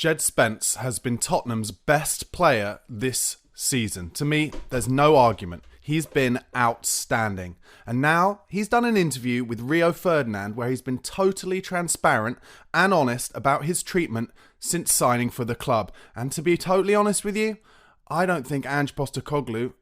Djed Spence has been Tottenham's best player this season. To me, there's no argument. He's been outstanding. And now he's done an interview with Rio Ferdinand where he's been totally transparent and honest about his treatment since signing for the club. And to be totally honest with you, I don't think Ange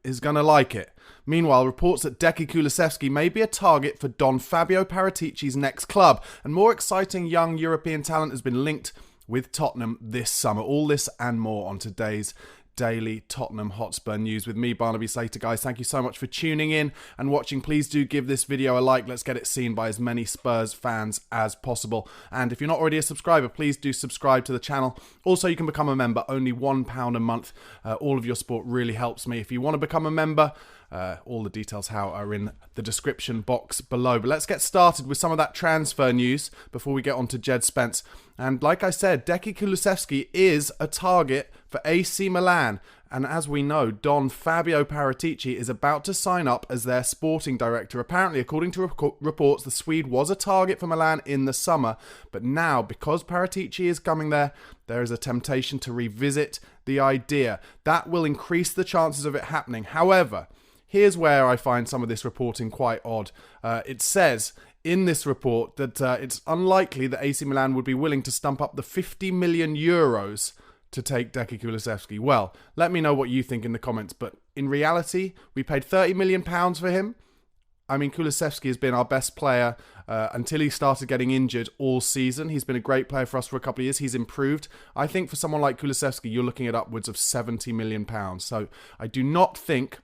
is going to like it. Meanwhile, reports that Djed Kulusevski may be a target for Don Fabio Paratici's next club. And more exciting young European talent has been linked with Tottenham this summer. All this and more on today's Daily Tottenham Hotspur news with me, Barnaby Slater. Guys, thank you so much for tuning in and watching. Please do give this video a like. Let's get it seen by as many Spurs fans as possible. And if you're not already a subscriber, please do subscribe to the channel. Also, you can become a member, only £1 a month. All of your support really helps me. If you want to become a member, all the details how are in the description box below. But let's get started with some of that transfer news before we get on to Djed Spence. And like I said, Djed Kulusevski is a target for AC Milan. And as we know, Don Fabio Paratici is about to sign up as their sporting director. Apparently, according to reports, the Swede was a target for Milan in the summer. But now, because Paratici is coming there, there is a temptation to revisit the idea. That will increase the chances of it happening. However, here's where I find some of this reporting quite odd. It says in this report that it's unlikely that AC Milan would be willing to stump up the 50 million euros to take Djed Kulusevski. Well, let me know what you think in the comments. But in reality, we paid £30 million for him. I mean, Kulusevski has been our best player until he started getting injured all season. He's been a great player for us for a couple of years. He's improved. I think for someone like Kulusevski, you're looking at upwards of £70 million. So I do not think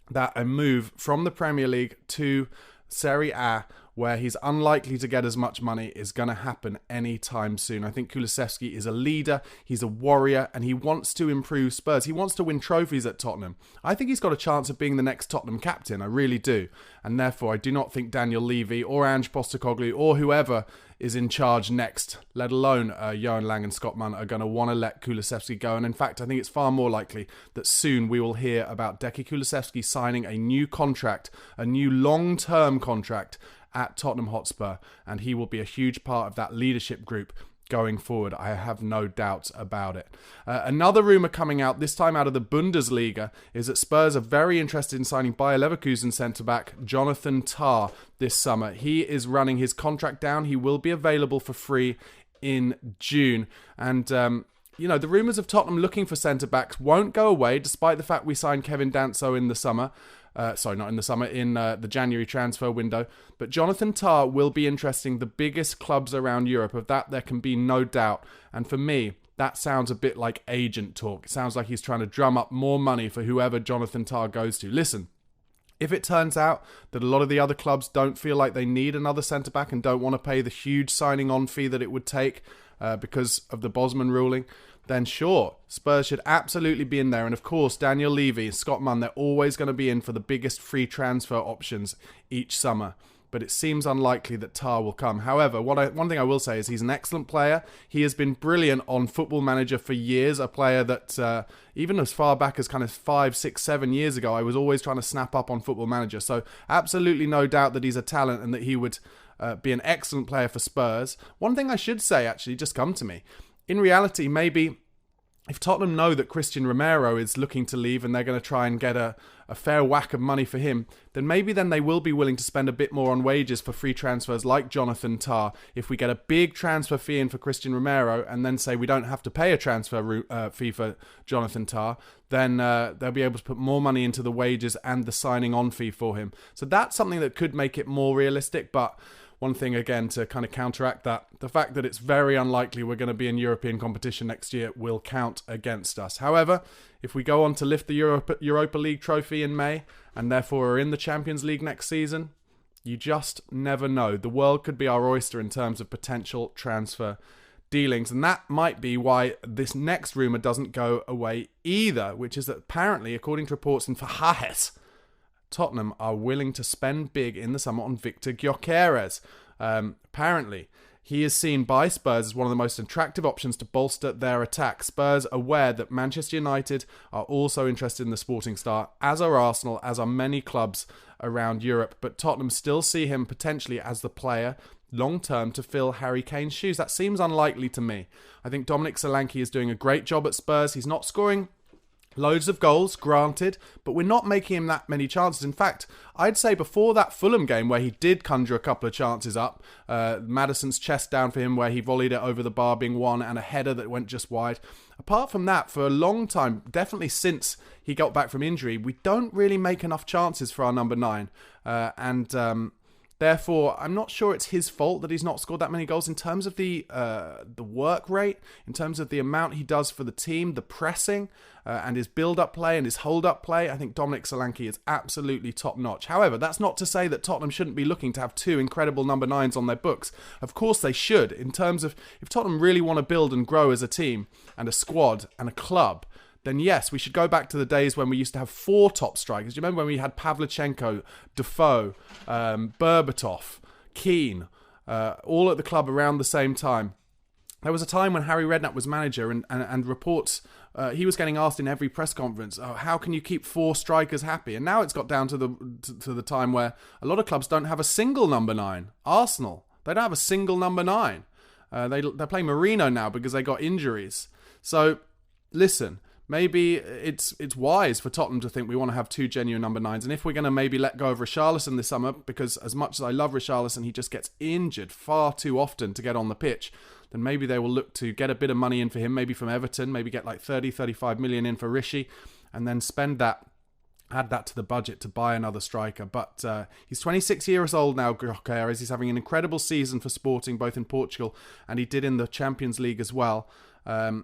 that a move from the Premier League to Serie A, where he's unlikely to get as much money, is going to happen anytime soon. I think Kulusevski is a leader, he's a warrior, and he wants to improve Spurs. He wants to win trophies at Tottenham. I think he's got a chance of being the next Tottenham captain, I really do. And therefore, I do not think Daniel Levy or Ange Postecoglou or whoever is in charge next, let alone Johan Lang and Scott Munn, are going to want to let Kulusevski go. And in fact, I think it's far more likely that soon we will hear about Djed Kulusevski signing a new contract, a new long-term contract at Tottenham Hotspur, and he will be a huge part of that leadership group going forward. I have no doubts about it. Another rumour coming out, this time out of the Bundesliga, is that Spurs are very interested in signing Bayer Leverkusen centre-back Jonathan Tah this summer. He is running his contract down. He will be available for free in June. And you know, the rumours of Tottenham looking for centre-backs won't go away, despite the fact we signed Kevin Danso in the summer. Not in the summer, in the January transfer window. But Jonathan Tah will be interesting the biggest clubs around Europe. Of that, there can be no doubt. And for me, that sounds a bit like agent talk. It sounds like he's trying to drum up more money for whoever Jonathan Tah goes to. Listen, if it turns out that a lot of the other clubs don't feel like they need another centre-back and don't want to pay the huge signing-on fee that it would take because of the Bosman ruling, then sure, Spurs should absolutely be in there. And of course, Daniel Levy, Scott Munn, they're always going to be in for the biggest free transfer options each summer. But it seems unlikely that Tah will come. However, one thing I will say is he's an excellent player. He has been brilliant on Football Manager for years. A player that even as far back as kind of 5, 6, 7 years ago, I was always trying to snap up on Football Manager. So absolutely no doubt that he's a talent and that he would be an excellent player for Spurs. One thing I should say, actually, just come to me. In reality, maybe if Tottenham know that Christian Romero is looking to leave and they're going to try and get a fair whack of money for him, then maybe then they will be willing to spend a bit more on wages for free transfers like Jonathan Tah. If we get a big transfer fee in for Christian Romero and then say we don't have to pay a transfer fee for Jonathan Tah, then they'll be able to put more money into the wages and the signing on fee for him. So that's something that could make it more realistic, but one thing, again, to kind of counteract that, the fact that it's very unlikely we're going to be in European competition next year will count against us. However, if we go on to lift the Europa League trophy in May, and therefore are in the Champions League next season, you just never know. The world could be our oyster in terms of potential transfer dealings, and that might be why this next rumour doesn't go away either, which is that apparently, according to reports in Verhaes, Tottenham are willing to spend big in the summer on Viktor Gyokeres. Apparently, he is seen by Spurs as one of the most attractive options to bolster their attack. Spurs aware that Manchester United are also interested in the sporting star, as are Arsenal, as are many clubs around Europe. But Tottenham still see him potentially as the player long-term to fill Harry Kane's shoes? That seems unlikely to me. I think Dominic Solanke is doing a great job at Spurs. He's not scoring loads of goals, granted, but we're not making him that many chances. In fact, I'd say before that Fulham game where he did conjure a couple of chances up, Maddison's chest down for him where he volleyed it over the bar being one, and a header that went just wide. Apart from that, for a long time, definitely since he got back from injury, we don't really make enough chances for our number 9. Therefore, I'm not sure it's his fault that he's not scored that many goals. In terms of the work rate, in terms of the amount he does for the team, the pressing, and his build-up play and his hold-up play, I think Dominic Solanke is absolutely top-notch. However, that's not to say that Tottenham shouldn't be looking to have 2 incredible number 9s on their books. Of course they should, in terms of if Tottenham really want to build and grow as a team and a squad and a club, then yes, we should go back to the days when we used to have 4 top strikers. Do you remember when we had Pavlyuchenko, Defoe, Berbatov, Keane, all at the club around the same time? There was a time when Harry Redknapp was manager and reports, he was getting asked in every press conference, how can you keep 4 strikers happy? And now it's got down to the time where a lot of clubs don't have a single number 9. Arsenal, they don't have a single number 9. They play Marino now because they got injuries. So, listen, maybe it's wise for Tottenham to think we want to have 2 genuine number 9s. And if we're going to maybe let go of Richarlison this summer, because as much as I love Richarlison, he just gets injured far too often to get on the pitch, then maybe they will look to get a bit of money in for him, maybe from Everton, maybe get like 35 million in for Rishi, and then spend that, add that to the budget to buy another striker. But he's 26 years old now, Gyokeres. He's having an incredible season for Sporting, both in Portugal, and he did in the Champions League as well.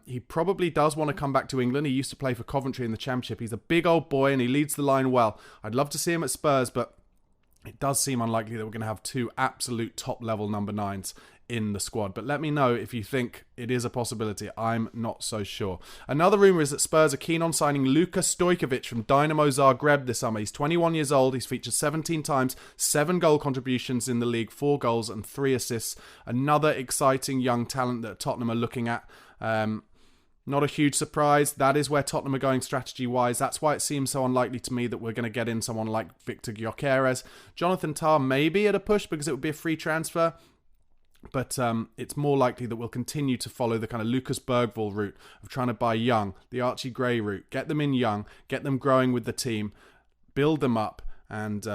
He probably does want to come back to England. He used to play for Coventry in the Championship. He's a big old boy and he leads the line well. I'd love to see him at Spurs, but it does seem unlikely that we're going to have 2 absolute top-level number 9s in the squad. But let me know if you think it is a possibility. I'm not so sure. Another rumour is that Spurs are keen on signing Luka Stojkovic from Dinamo Zagreb this summer. He's 21 years old. He's featured 17 times, 7 goal contributions in the league, 4 goals and 3 assists. Another exciting young talent that Tottenham are looking at. Not a huge surprise. That is where Tottenham are going strategy-wise. That's why it seems so unlikely to me that we're going to get in someone like Viktor Gyokeres. Jonathan Tah may be at a push because it would be a free transfer. But it's more likely that we'll continue to follow the kind of Lucas Bergvall route of trying to buy young, the Archie Gray route. Get them in young, get them growing with the team, build them up, and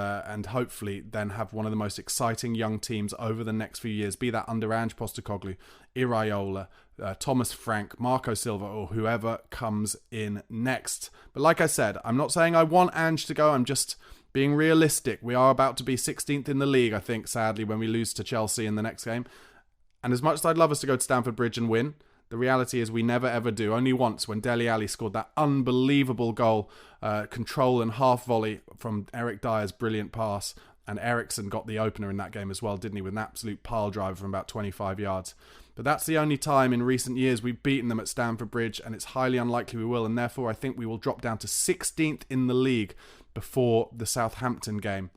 hopefully then have one of the most exciting young teams over the next few years, be that under Ange Postecoglou, Iraola, Thomas Frank, Marco Silva, or whoever comes in next. But like I said, I'm not saying I want Ange to go, I'm just being realistic. We are about to be 16th in the league, I think, sadly, when we lose to Chelsea in the next game. And as much as I'd love us to go to Stamford Bridge and win, the reality is we never ever do. Only once, when Dele Alli scored that unbelievable goal, control and half volley from Eric Dyer's brilliant pass. And Eriksen got the opener in that game as well, didn't he? With an absolute pile driver from about 25 yards. But that's the only time in recent years we've beaten them at Stamford Bridge, and it's highly unlikely we will. And therefore, I think we will drop down to 16th in the league before the Southampton game.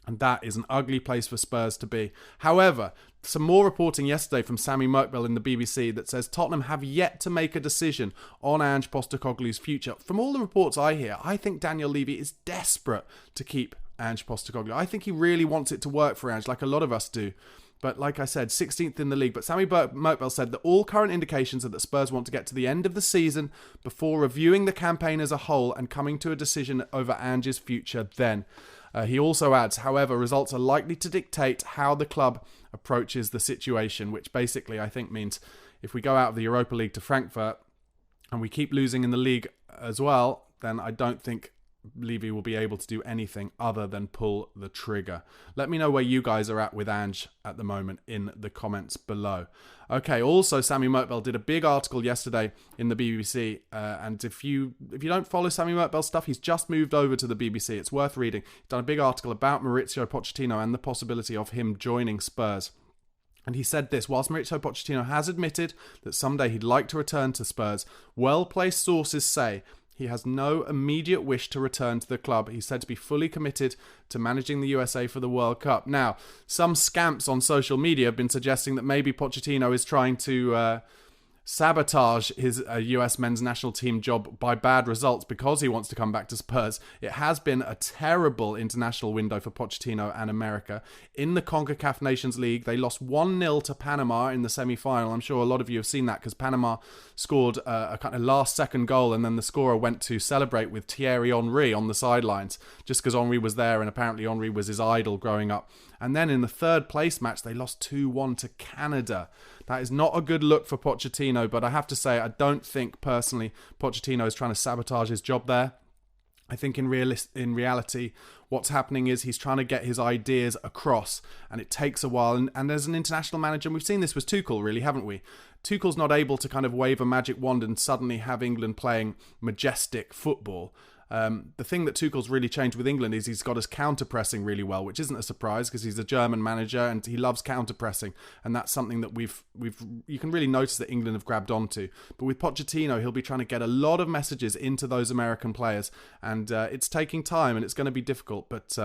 And that is an ugly place for Spurs to be. However, some more reporting yesterday from Sammy Merkbell in the BBC that says Tottenham have yet to make a decision on Ange Postecoglou's future. From all the reports I hear, I think Daniel Levy is desperate to keep Ange Postecoglou. I think he really wants it to work for Ange, like a lot of us do. But like I said, 16th in the league. But Sammy Merkbell said that all current indications are that Spurs want to get to the end of the season before reviewing the campaign as a whole and coming to a decision over Ange's future then. He also adds, however, results are likely to dictate how the club approaches the situation, which basically I think means if we go out of the Europa League to Frankfurt and we keep losing in the league as well, then I don't think Levy will be able to do anything other than pull the trigger. Let me know where you guys are at with Ange at the moment in the comments below. Okay, also Sammy Merkbell did a big article yesterday in the BBC, and if you don't follow Sammy Merkbell's stuff, he's just moved over to the BBC. It's worth reading. He's done a big article about Mauricio Pochettino and the possibility of him joining Spurs. And he said this: whilst Mauricio Pochettino has admitted that someday he'd like to return to Spurs, well-placed sources say he has no immediate wish to return to the club. He's said to be fully committed to managing the USA for the World Cup. Now, some scamps on social media have been suggesting that maybe Pochettino is trying to sabotage his US men's national team job by bad results because he wants to come back to Spurs. It has been a terrible international window for Pochettino and America. In the CONCACAF Nations League, they lost 1-0 to Panama in the semi-final. I'm sure a lot of you have seen that because Panama scored a kind of last-second goal, and then the scorer went to celebrate with Thierry Henry on the sidelines just because Henry was there, and apparently Henry was his idol growing up. And then in the third place match, they lost 2-1 to Canada. That is not a good look for Pochettino, but I have to say, I don't think personally Pochettino is trying to sabotage his job there. I think in reality, what's happening is he's trying to get his ideas across, and it takes a while. And as an international manager, and we've seen this with Tuchel, really, haven't we? Tuchel's not able to kind of wave a magic wand and suddenly have England playing majestic football. The thing that Tuchel's really changed with England is he's got us counter-pressing really well, which isn't a surprise because he's a German manager and he loves counter-pressing, and that's something that you can really notice that England have grabbed onto. But with Pochettino, he'll be trying to get a lot of messages into those American players, and it's taking time and it's going to be difficult, but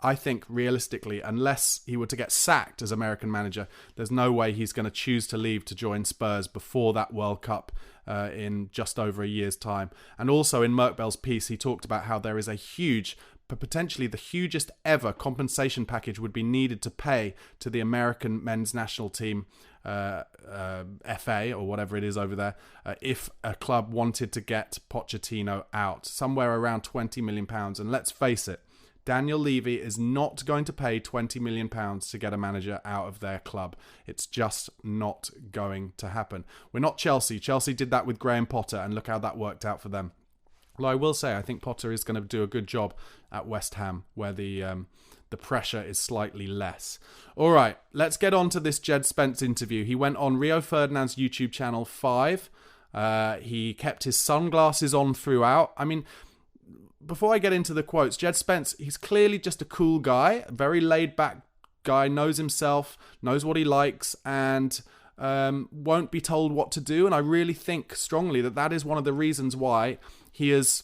I think realistically, unless he were to get sacked as American manager, there's no way he's going to choose to leave to join Spurs before that World Cup in just over a year's time. And also in Merkbell's piece, he talked about how there is a huge, potentially the hugest ever compensation package would be needed to pay to the American men's national team, FA or whatever it is over there, if a club wanted to get Pochettino out, somewhere around £20 million. And let's face it, Daniel Levy is not going to pay £20 million to get a manager out of their club. It's just not going to happen. We're not Chelsea. Chelsea did that with Graham Potter, and look how that worked out for them. Well, I will say, I think Potter is going to do a good job at West Ham, where the pressure is slightly less. All right, let's get on to this Djed Spence interview. He went on Rio Ferdinand's YouTube channel 5. He kept his sunglasses on throughout. I mean, before I get into the quotes, Djed Spence, he's clearly just a cool guy, a very laid-back guy, knows himself, knows what he likes, and won't be told what to do. And I really think strongly that that is one of the reasons why he has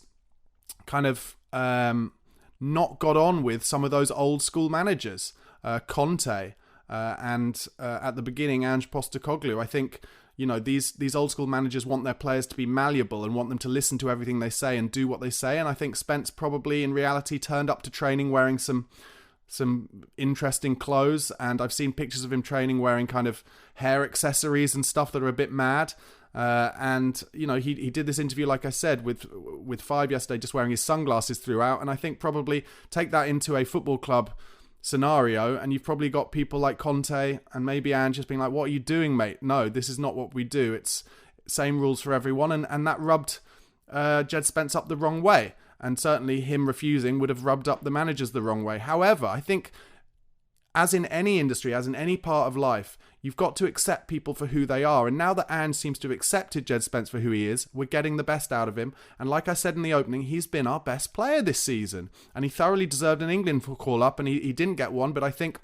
kind of not got on with some of those old-school managers, Conte, and at the beginning, Ange Postecoglou. I think, you know, these old school managers want their players to be malleable and want them to listen to everything they say and do what they say. And I think Spence probably in reality turned up to training wearing some interesting clothes. And I've seen pictures of him training wearing kind of hair accessories and stuff that are a bit mad. And, you know, he did this interview, like I said, with 5 yesterday, just wearing his sunglasses throughout. And I think probably take that into a football club scenario, and you've probably got people like Conte and maybe Ange just being like, what are you doing, mate? No, this is not what we do. It's same rules for everyone. And that rubbed Djed Spence up the wrong way. And certainly him refusing would have rubbed up the managers the wrong way. However, I think as in any industry, as in any part of life, you've got to accept people for who they are. And now that Ange seems to have accepted Djed Spence for who he is, we're getting the best out of him. And like I said in the opening, he's been our best player this season. And he thoroughly deserved an England call-up, and he didn't get one. But I think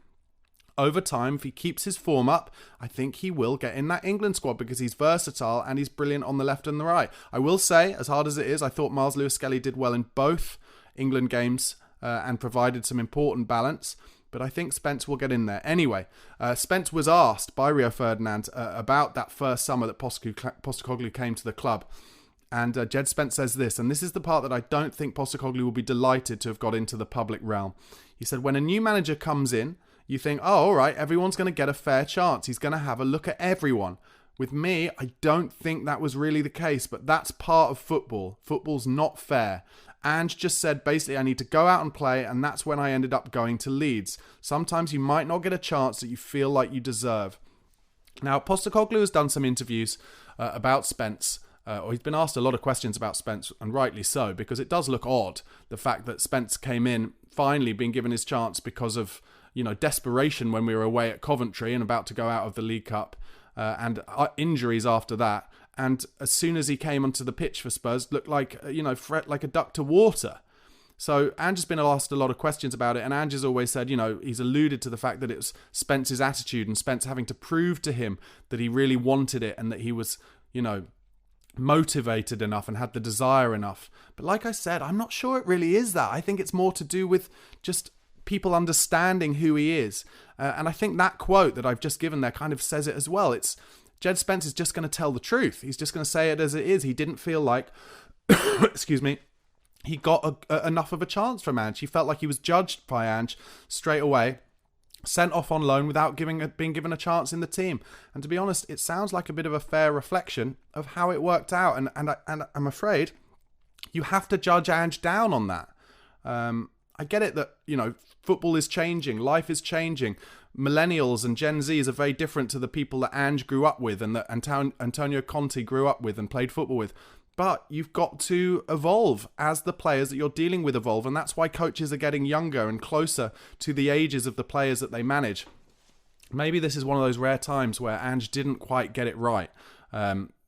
over time, if he keeps his form up, I think he will get in that England squad because he's versatile and he's brilliant on the left and the right. I will say, as hard as it is, I thought Miles Lewis-Skelly did well in both England games and provided some important balance. But I think Spence will get in there. Anyway, Spence was asked by Rio Ferdinand about that first summer that Postecoglou came to the club. And Djed Spence says this, and this is the part that I don't think Postecoglou will be delighted to have got into the public realm. He said, when a new manager comes in, you think, oh, all right, everyone's going to get a fair chance. He's going to have a look at everyone. With me, I don't think that was really the case, but that's part of football. Football's not fair. Ange just said, basically, I need to go out and play, and that's when I ended up going to Leeds. Sometimes you might not get a chance that you feel like you deserve. Now, Postecoglou has done some interviews about Spence, or he's been asked a lot of questions about Spence, and rightly so, because it does look odd, the fact that Spence came in, finally being given his chance because of, you know, desperation when we were away at Coventry and about to go out of the League Cup, and injuries after that. And as soon as he came onto the pitch for Spurs, looked like, you know, like a duck to water. So Ange has been asked a lot of questions about it, and Ange has always said, you know, he's alluded to the fact that it was Spence's attitude and Spence having to prove to him that he really wanted it and that he was, you know, motivated enough and had the desire enough. But like I said, I'm not sure it really is that. I think it's more to do with just people understanding who he is. And I think that quote that I've just given there kind of says it as well. It's Djed Spence is just going to tell the truth. He's just going to say it as it is. He didn't feel like, excuse me, he got enough of a chance from Ange. He felt like he was judged by Ange straight away, sent off on loan without being given a chance in the team. And to be honest, it sounds like a bit of a fair reflection of how it worked out. And I'm afraid you have to judge Ange down on that. I get it that, football is changing, life is changing. Millennials and Gen Zs are very different to the people that Ange grew up with and that Antonio Conte grew up with and played football with. But you've got to evolve as the players that you're dealing with evolve. And that's why coaches are getting younger and closer to the ages of the players that they manage. Maybe this is one of those rare times where Ange didn't quite get it right.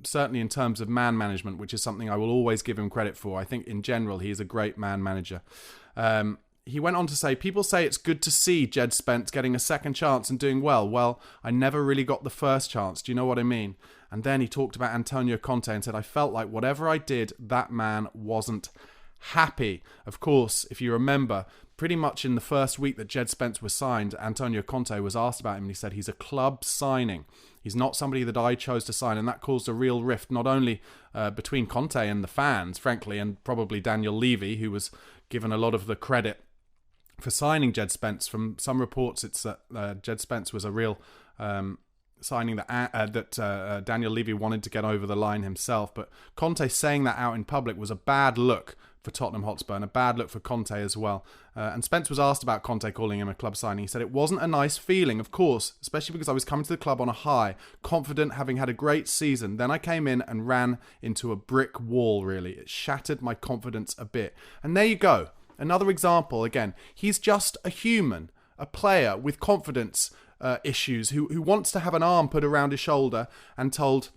Certainly in terms of man management, which is something I will always give him credit for. I think in general, he is a great man manager. He went on to say, people say it's good to see Djed Spence getting a second chance and doing well. Well, I never really got the first chance. Do you know what I mean? And then he talked about Antonio Conte and said, I felt like whatever I did, that man wasn't happy. Of course, if you remember, pretty much in the first week that Djed Spence was signed, Antonio Conte was asked about him and he said he's a club signing. He's not somebody that I chose to sign, and that caused a real rift, not only between Conte and the fans, frankly, and probably Daniel Levy, who was given a lot of the credit for signing Djed Spence. From some reports, it's that Djed Spence was a real signing that Daniel Levy wanted to get over the line himself. But Conte saying that out in public was a bad look for Tottenham Hotspur and a bad look for Conte as well. And Spence was asked about Conte calling him a club signing. He said, it wasn't a nice feeling, of course, especially because I was coming to the club on a high, confident, having had a great season. Then I came in and ran into a brick wall, really. It shattered my confidence a bit. And there you go. Another example, again, he's just a human, a player with confidence issues who wants to have an arm put around his shoulder and told,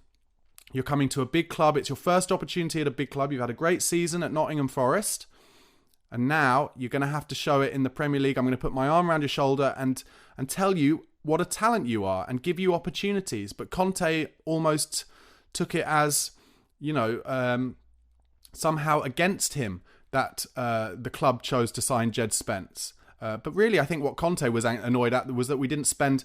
you're coming to a big club, it's your first opportunity at a big club, you've had a great season at Nottingham Forest, and now you're going to have to show it in the Premier League. I'm going to put my arm around your shoulder and tell you what a talent you are and give you opportunities. But Conte almost took it as, somehow against him that the club chose to sign Djed Spence. But really, I think what Conte was annoyed at was that we didn't spend,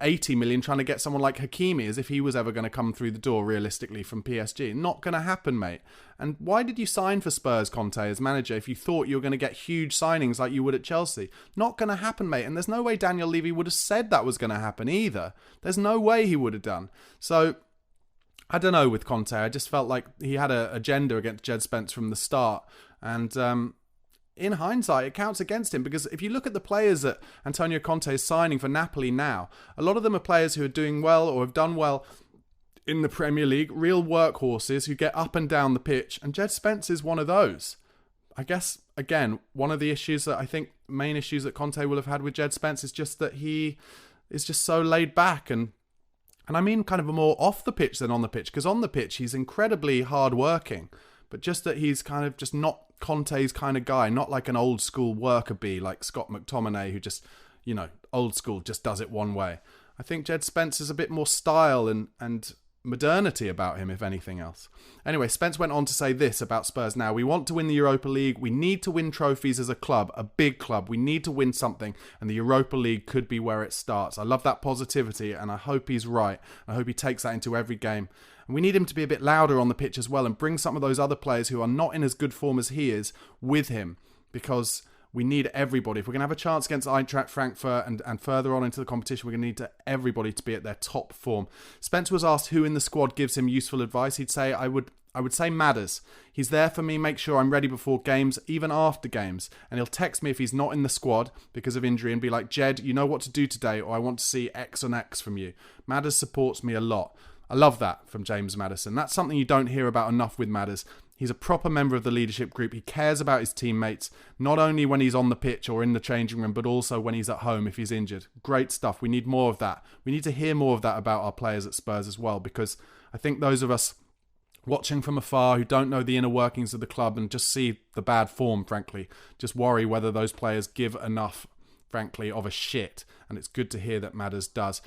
80 million trying to get someone like Hakimi, as if he was ever going to come through the door realistically from PSG. Not going to happen, mate. And why did you sign for Spurs, Conte, as manager, if you thought you were going to get huge signings like you would at Chelsea? Not going to happen, mate. And there's no way Daniel Levy would have said that was going to happen either. There's no way he would have done. So I don't know with Conte. I just felt like he had an agenda against Djed Spence from the start. And in hindsight, it counts against him, because if you look at the players that Antonio Conte is signing for Napoli now, a lot of them are players who are doing well or have done well in the Premier League, real workhorses who get up and down the pitch, and Djed Spence is one of those. I guess, again, one of the issues that I think, main issues that Conte will have had with Djed Spence is just that he is just so laid back, and I mean kind of more off the pitch than on the pitch, because on the pitch he's incredibly hard working, but just that he's kind of just not Conte's kind of guy, not like an old school worker bee like Scott McTominay, who just, old school, just does it one way. I think Djed Spence is a bit more style and modernity about him, if anything else. Anyway, Spence went on to say this about Spurs now. We want to win the Europa League. We need to win trophies as a club, a big club. We need to win something, and the Europa League could be where it starts. I love that positivity, and I hope he's right. I hope he takes that into every game. And we need him to be a bit louder on the pitch as well and bring some of those other players who are not in as good form as he is with him, because we need everybody. If we're going to have a chance against Eintracht Frankfurt and further on into the competition, we're going to need everybody to be at their top form. Spence was asked who in the squad gives him useful advice. He'd say, I would say Madders. He's there for me, make sure I'm ready before games, even after games. And he'll text me if he's not in the squad because of injury and be like, Djed, you know what to do today, or I want to see X on X from you. Madders supports me a lot. I love that from James Maddison. That's something you don't hear about enough with Madders. He's a proper member of the leadership group. He cares about his teammates, not only when he's on the pitch or in the changing room, but also when he's at home if he's injured. Great stuff. We need more of that. We need to hear more of that about our players at Spurs as well, because I think those of us watching from afar who don't know the inner workings of the club and just see the bad form, frankly, just worry whether those players give enough frankly, of a shit. And it's good to hear that Madders does.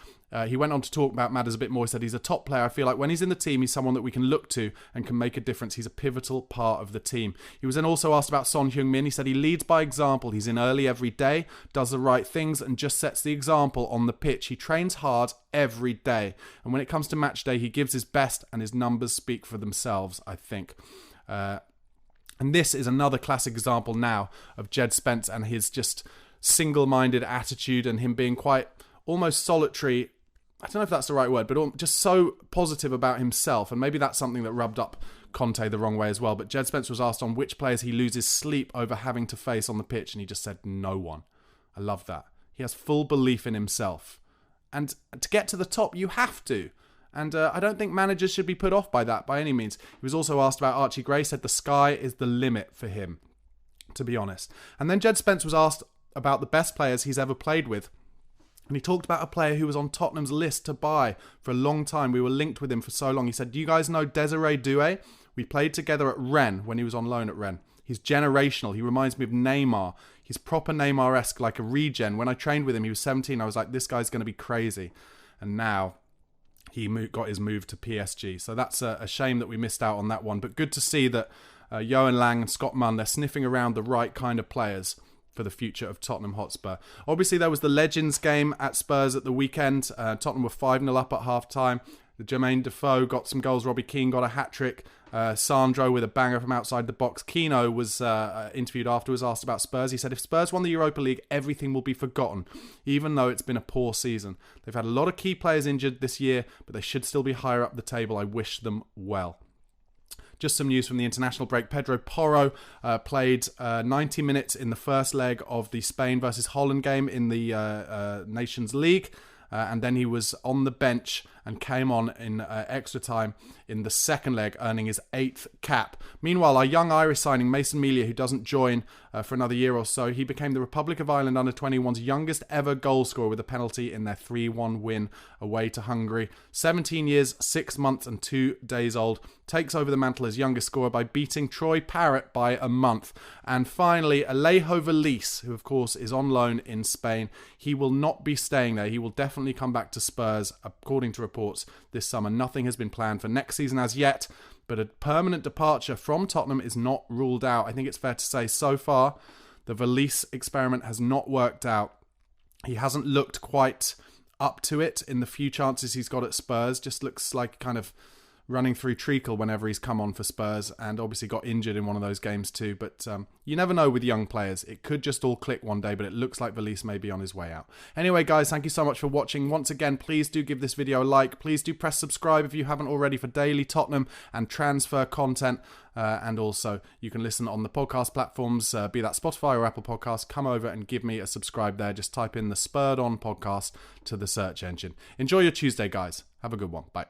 He went on to talk about Madders a bit more. He said he's a top player. I feel like when he's in the team, he's someone that we can look to and can make a difference. He's a pivotal part of the team. He was then also asked about Son Heung-min. He said he leads by example. He's in early every day, does the right things, and just sets the example on the pitch. He trains hard every day. And when it comes to match day, he gives his best, and his numbers speak for themselves, I think. And this is another classic example now of Djed Spence and his just single-minded attitude and him being quite almost solitary. I don't know if that's the right word, but just so positive about himself. And maybe that's something that rubbed up Conte the wrong way as well. But Djed Spence was asked on which players he loses sleep over having to face on the pitch, and he just said no one. I love that. He has full belief in himself. And to get to the top, you have to. And I don't think managers should be put off by that by any means. He was also asked about Archie Gray, said the sky is the limit for him, to be honest. And then Djed Spence was asked about the best players he's ever played with. And he talked about a player who was on Tottenham's list to buy for a long time. We were linked with him for so long. He said, do you guys know Desiree Doué? We played together at Rennes when he was on loan at Rennes. He's generational. He reminds me of Neymar. He's proper Neymar-esque, like a regen. When I trained with him, he was 17. I was like, this guy's going to be crazy. And now he got his move to PSG. So that's a shame that we missed out on that one. But good to see that Johan Lang and Scott Munn, they're sniffing around the right kind of players for the future of Tottenham Hotspur. Obviously, there was the Legends game at Spurs at the weekend. Tottenham were 5-0 up at half-time. Jermaine Defoe got some goals. Robbie Keane got a hat-trick. Sandro with a banger from outside the box. Keno was interviewed afterwards, asked about Spurs. He said, if Spurs won the Europa League, everything will be forgotten, even though it's been a poor season. They've had a lot of key players injured this year, but they should still be higher up the table. I wish them well. Just some news from the international break. Pedro Porro played 90 minutes in the first leg of the Spain versus Holland game in the Nations League. And then he was on the bench and came on in extra time in the second leg, earning his 8th cap. Meanwhile, our young Irish signing, Mason Melia, who doesn't join for another year or so, he became the Republic of Ireland under-21's youngest ever goal scorer with a penalty in their 3-1 win away to Hungary. 17 years, 6 months and 2 days old. Takes over the mantle as youngest scorer by beating Troy Parrott by a month. And finally, Alejo Valise, who of course is on loan in Spain. He will not be staying there. He will definitely come back to Spurs, according to reports, this summer. Nothing has been planned for next season as yet, but a permanent departure from Tottenham is not ruled out. I think it's fair to say so far the Valise experiment has not worked out. He hasn't looked quite up to it in the few chances he's got at Spurs. Just looks like kind of running through treacle whenever he's come on for Spurs, and obviously got injured in one of those games too. But you never know with young players. It could just all click one day, but it looks like Valise may be on his way out. Anyway, guys, thank you so much for watching. Once again, please do give this video a like. Please do press subscribe if you haven't already for daily Tottenham and transfer content. And also, you can listen on the podcast platforms, be that Spotify or Apple Podcasts. Come over and give me a subscribe there. Just type in the Spurred On podcast to the search engine. Enjoy your Tuesday, guys. Have a good one. Bye.